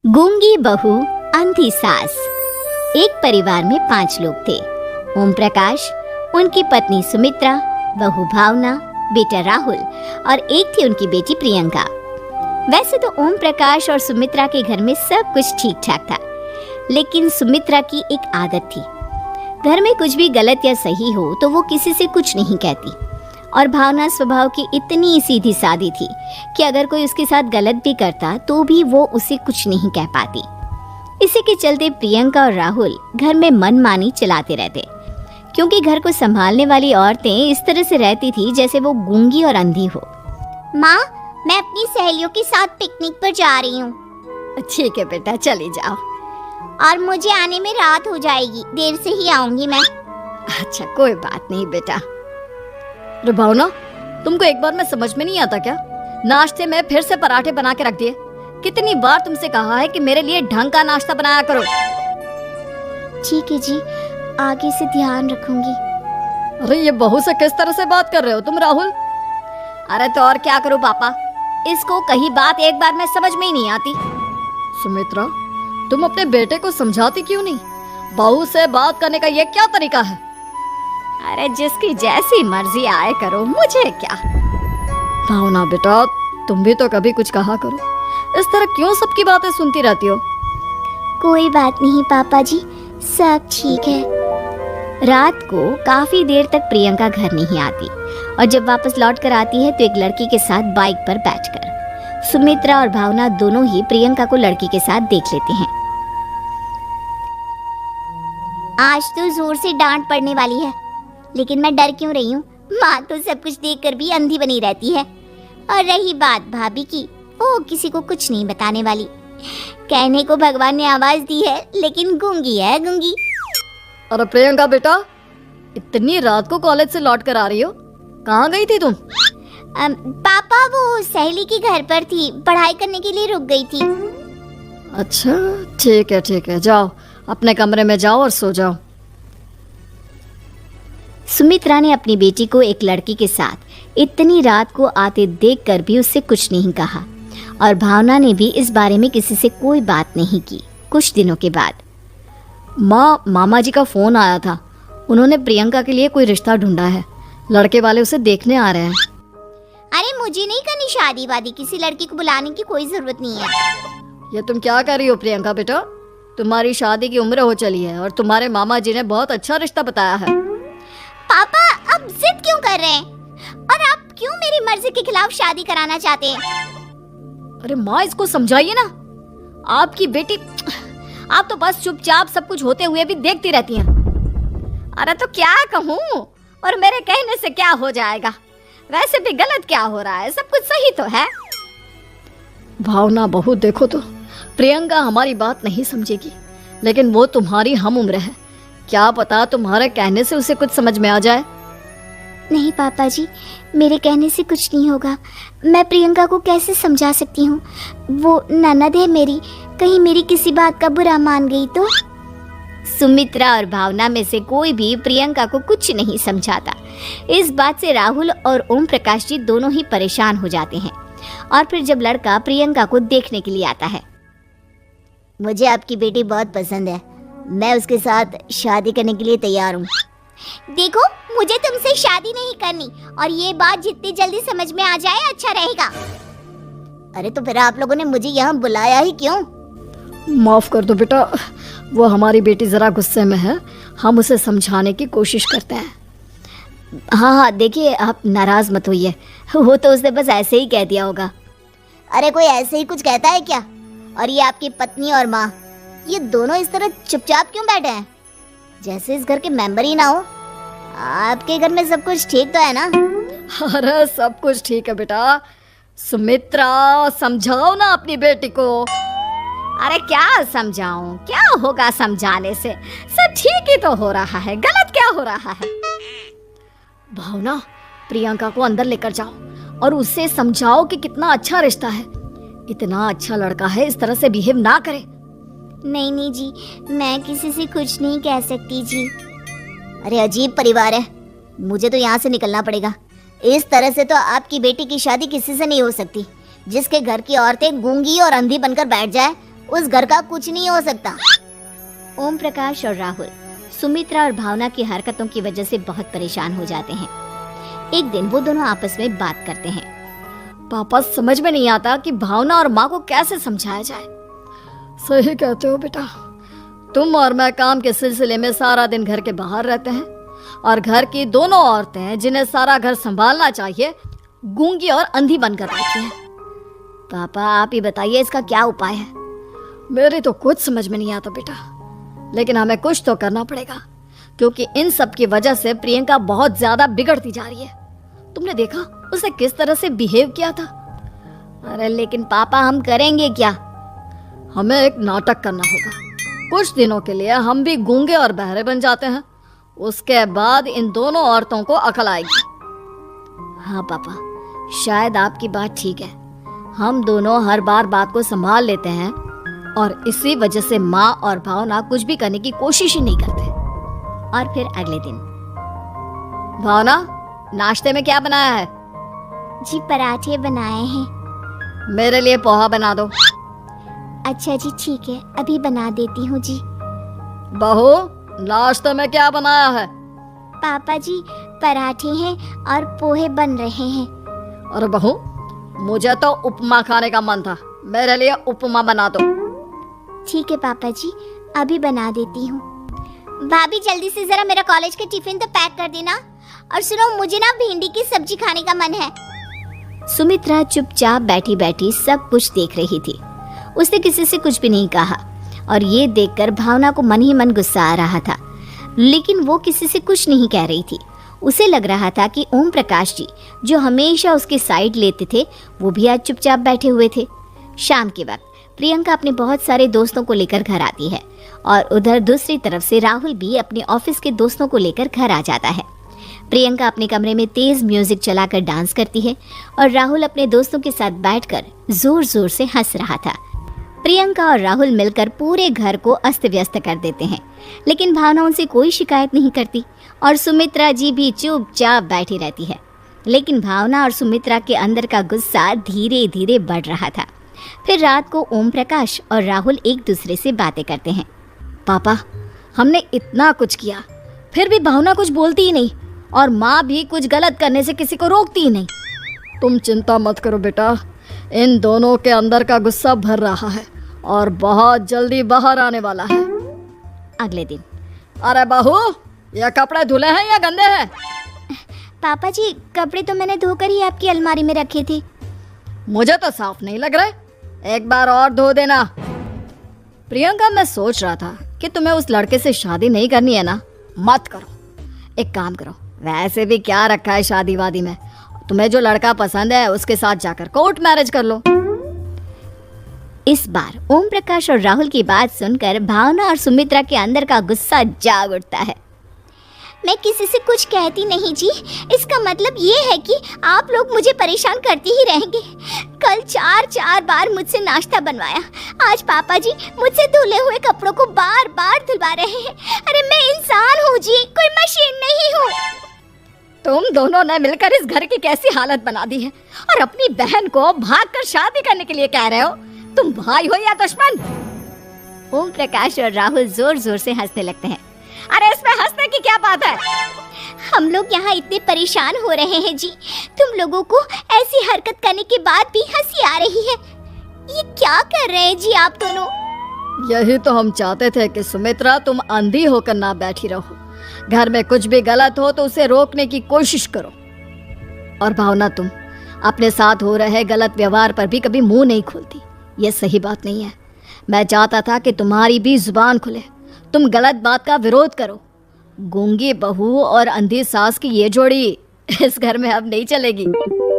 गूंगी बहू अंधी सास। एक परिवार में 5 लोग थे। ओम प्रकाश, उनकी पत्नी सुमित्रा, बहू भावना, बेटा राहुल और एक थी उनकी बेटी प्रियंका। वैसे तो ओम प्रकाश और सुमित्रा के घर में सब कुछ ठीक ठाक था, लेकिन सुमित्रा की एक आदत थी। घर में कुछ भी गलत या सही हो तो वो किसी से कुछ नहीं कहती, और भावना स्वभाव की इतनी सीधी सादी थी कि अगर कोई उसके साथ गलत भी करता तो भी वो उसे कुछ नहीं कह पाती। इसी के चलते प्रियंका और राहुल घर में मनमानी चलाते रहते, क्योंकि घर को संभालने वाली औरतें इस तरह से रहती थी जैसे वो गूंगी और अंधी हो। माँ, मैं अपनी सहेलियों के साथ पिकनिक पर जा रही हूँ। ठीक है बेटा, चले जाओ। और मुझे आने में रात हो जाएगी, देर से ही आऊंगी मैं। अच्छा, कोई बात नहीं बेटा। अरे भावना, तुमको एक बार में समझ में नहीं आता क्या? नाश्ते में फिर से पराठे बना के रख दिए। कितनी बार तुमसे कहा है कि मेरे लिए ढंग का नाश्ता बनाया करो। ठीक है जी, आगे से ध्यान रखूंगी। अरे ये बहू से किस तरह से बात कर रहे हो तुम राहुल? अरे तो और क्या करूं पापा, इसको कही बात एक बार में समझ में ही नहीं आती। सुमित्रा, तुम अपने बेटे को समझाती क्यों नहीं? बहू से बात करने का ये क्या तरीका है? अरे जिसकी जैसी मर्जी आए करो, मुझे क्या। भावना बेटा, तुम भी तो कभी कुछ कहा करो। इस तरह क्यों सबकी बातें सुनती रहती हो? कोई बात नहीं पापा जी, सब ठीक है। रात को काफी देर तक प्रियंका घर नहीं आती, और जब वापस लौट कर आती है तो एक लड़की के साथ बाइक पर बैठकर। सुमित्रा और भावना दोनों ही प्रियंका को लड़की के साथ देख लेते हैं। आज तो जोर से डांट पड़ने वाली है, लेकिन मैं डर क्यों रही हूँ? माँ तो सब कुछ देखकर भी अंधी बनी रहती है। और रही बात भाभी की, वो किसी को कुछ नहीं बताने वाली। कहने को भगवान ने आवाज दी है, लेकिन गूंगी है गूंगी। अरे प्रियंका बेटा, इतनी रात को कॉलेज से लौट कर आ रही हो? कहाँ गई थी तुम? पापा, वो सहेली के घर पर थी, पढ़ाई करने के लिए रुक गई थी। अच्छा, ठीक है, जाओ अपने कमरे में जाओ और सो जाओ। सुमित्रा ने अपनी बेटी को एक लड़की के साथ इतनी रात को आते देखकर भी उससे कुछ नहीं कहा, और भावना ने भी इस बारे में किसी से कोई बात नहीं की। कुछ दिनों के बाद मामा जी का फोन आया था। उन्होंने प्रियंका के लिए कोई रिश्ता ढूंढा है। लड़के वाले उसे देखने आ रहे हैं। अरे मुझे नहीं करनी शादी वादी, किसी लड़की को बुलाने की कोई जरूरत नहीं है। ये तुम क्या कर रही हो प्रियंका बेटा? तुम्हारी शादी की उम्र हो चली है और तुम्हारे मामा जी ने बहुत अच्छा रिश्ता बताया है। पापा, अब जिद क्यों कर रहे हैं? और आप क्यों मेरी मर्जी के खिलाफ शादी कराना चाहते हैं? अरे माँ, इसको समझाइए ना। आपकी बेटी, आप तो बस चुपचाप सब कुछ होते हुए भी देखती रहती हैं। अरे तो क्या कहूँ, और मेरे कहने से क्या हो जाएगा? वैसे भी गलत क्या हो रहा है, सब कुछ सही तो है। भावना बहू, देखो तो प्रियंका हमारी बात नहीं समझेगी, लेकिन वो तुम्हारी हम उम्र है। क्या पता तुम्हारे कहने से उसे कुछ समझ में आ जाए। नहीं पापा जी, मेरे कहने से कुछ नहीं होगा। मैं प्रियंका को कैसे समझा सकती हूँ? वो ननद है मेरी, कहीं मेरी किसी बात का बुरा मान गई तो? सुमित्रा और भावना में से कोई भी प्रियंका को कुछ नहीं समझाता। इस बात से राहुल और ओम प्रकाश जी दोनों ही परेशान हो जाते हैं। और फिर जब लड़का प्रियंका को देखने के लिए आता है, मुझे आपकी बेटी बहुत पसंद है, मैं उसके साथ शादी करने के लिए तैयार हूँ। देखो, मुझे तुमसे शादी नहीं करनी, और ये बात जितनी जल्दी समझ में आ जाए अच्छा रहेगा। अरे तो फिर आप लोगों ने मुझे यहाँ बुलाया ही क्यों? माफ कर दो बेटा, वो हमारी बेटी जरा गुस्से में है। हम उसे समझाने की कोशिश करते हैं। हाँ, देखिए आप नाराज मत होइए, वो तो उसने बस ऐसे ही कह दिया होगा। अरे कोई ऐसे ही कुछ कहता है क्या? और ये आपकी पत्नी और माँ, ये दोनों इस तरह चुपचाप क्यों बैठे हैं, जैसे इस घर के मेंबर ही ना हो? आपके घर में सब कुछ ठीक तो है ना? अरे सब कुछ ठीक है बेटा। सुमित्रा, समझाओ ना अपनी बेटी को। अरे क्या समझाऊं, क्या होगा समझाने से? सब ठीक ही तो हो रहा है, गलत क्या हो रहा है? भावना, प्रियंका को अंदर लेकर जाओ और उससे समझाओ कि कितना अच्छा रिश्ता है। इतना अच्छा लड़का है, इस तरह से बिहेव ना करे। नहीं जी, मैं किसी से कुछ नहीं कह सकती जी। अरे अजीब परिवार है, मुझे तो यहाँ से निकलना पड़ेगा। इस तरह से तो आपकी बेटी की शादी किसी से नहीं हो सकती। जिसके घर की औरतें गूंगी और अंधी बनकर बैठ जाए, उस घर का कुछ नहीं हो सकता। ओम प्रकाश और राहुल सुमित्रा और भावना की हरकतों की वजह से बहुत परेशान हो जाते हैं। एक दिन वो दोनों आपस में बात करते हैं। पापा, समझ में नहीं आता कि भावना और माँ को कैसे समझाया जाए। सही कहते हो बेटा, तुम और मैं काम के सिलसिले में सारा दिन घर के बाहर रहते हैं और घर की दोनों औरतें जिन्हें सारा घर संभालना चाहिए गूंगी और अंधी बनकर बैठी हैं। पापा आप ही बताइए इसका क्या उपाय है। मेरी तो कुछ समझ में नहीं आता बेटा, लेकिन हमें कुछ तो करना पड़ेगा क्योंकि इन सब की वजह से प्रियंका बहुत ज्यादा बिगड़ती जा रही है। तुमने देखा उसे किस तरह से बिहेव किया था। अरे लेकिन पापा हम करेंगे क्या? हमें एक नाटक करना होगा। कुछ दिनों के लिए हम भी गूंगे और बहरे बन जाते हैं, उसके बाद इन दोनों औरतों को अकल आएगी। हाँ पापा, शायद आपकी बात ठीक है। हम दोनों हर बार बात को संभाल लेते हैं और इसी वजह से माँ और भावना कुछ भी करने की कोशिश ही नहीं करते। और फिर अगले दिन, भावना नाश्ते में क्या बनाया है? जी पराठे बनाए हैं। मेरे लिए पोहा बना दो। अच्छा जी ठीक है, अभी बना देती हूँ जी। बहू, नाश्ते में क्या बनाया है? पापा जी पराठे हैं और पोहे बन रहे हैं। अरे बहू, मुझे तो उपमा खाने का मन था, मेरे लिए उपमा बना दो। ठीक है पापा जी, अभी बना देती हूँ। भाभी जल्दी से जरा मेरा कॉलेज का टिफिन तो पैक कर देना। और सुनो, मुझे ना भिंडी की सब्जी खाने का मन है। सुमित्रा चुपचाप बैठी बैठी सब कुछ देख रही थी। उसने किसी से कुछ भी नहीं कहा और ये देखकर भावना को मन ही मन गुस्सा आ रहा था, लेकिन वो किसी से कुछ नहीं कह रही थी। उसे लग रहा था कि ओम प्रकाश जी जो हमेशा उसके साइड लेते थे वो भी आज चुपचाप बैठे हुए थे। शाम के वक्त प्रियंका अपने बहुत सारे दोस्तों को लेकर घर आती है और उधर दूसरी तरफ से राहुल भी अपने ऑफिस के दोस्तों को लेकर घर आ जाता है। प्रियंका अपने कमरे में तेज म्यूजिक चलाकर डांस करती है और राहुल अपने दोस्तों के साथ बैठकर जोर जोर से हंस रहा था। प्रियंका और राहुल मिलकर पूरे घर को अस्त व्यस्त कर देते हैं, लेकिन भावना उनसे कोई शिकायत नहीं करती और सुमित्रा जी भी चुपचाप बैठी रहती है। लेकिन भावना और सुमित्रा के अंदर का गुस्सा धीरे धीरे बढ़ रहा था। फिर रात को ओम प्रकाश और राहुल एक दूसरे से बातें करते हैं। पापा, हमने इतना कुछ किया फिर भी भावना कुछ बोलती ही नहीं और माँ भी कुछ गलत करने से किसी को रोकती ही नहीं। तुम चिंता मत करो बेटा, इन दोनों के अंदर का गुस्सा भर रहा है और बहुत जल्दी बाहर आने वाला है। अगले दिन, अरे बहू, ये कपड़े धुले हैं या गंदे हैं? पापा जी कपड़े तो मैंने धोकर ही आपकी अलमारी में रखे थे। मुझे तो साफ नहीं लग रहे, एक बार और धो देना। प्रियंका, मैं सोच रहा था कि तुम्हें उस लड़के से शादी नहीं करनी है ना, मत करो। एक काम करो, वैसे भी क्या रखा है शादी वादी में, तुम्हें जो लड़का पसंद है उसके साथ जाकर कोर्ट मैरिज कर लो। इस बार ओम प्रकाश और राहुल की बात सुनकर भावना और सुमित्रा के अंदर का गुस्सा जाग उठता है। मैं किसी से कुछ कहती नहीं जी, इसका मतलब ये है कि आप लोग मुझे परेशान करते ही रहेंगे। कल 4 बार मुझसे नाश्ता बनवाया, आज पापा जी मुझसे धुले हुए कपड़ों को बार बार धुलवा रहे हैं। अरे मैं इंसान हूँ जी, कोई मशीन नहीं हूँ। तुम दोनों ने मिलकर इस घर की कैसी हालत बना दी है और अपनी बहन को भागकर शादी करने के लिए कह रहे हो। तुम भाई हो या दुश्मन? ओम प्रकाश और राहुल जोर जोर से हंसने लगते हैं। अरे इसमें हंसने की क्या बात है? हम लोग यहाँ इतने परेशान हो रहे हैं जी, तुम लोगों को ऐसी हरकत करने के बाद भी हंसी आ रही है। ये क्या कर रहे हैं जी आप दोनों? यही तो हम चाहते थे कि सुमित्रा तुम अंधी होकर ना बैठी रहो। घर में कुछ भी गलत हो तो उसे रोकने की कोशिश करो। और भावना, तुम अपने साथ हो रहे गलत व्यवहार पर भी कभी मुंह नहीं खोलती। ये सही बात नहीं है। मैं चाहता था कि तुम्हारी भी जुबान खुले, तुम गलत बात का विरोध करो। गूंगी बहू और अंधी सास की ये जोड़ी इस घर में अब नहीं चलेगी।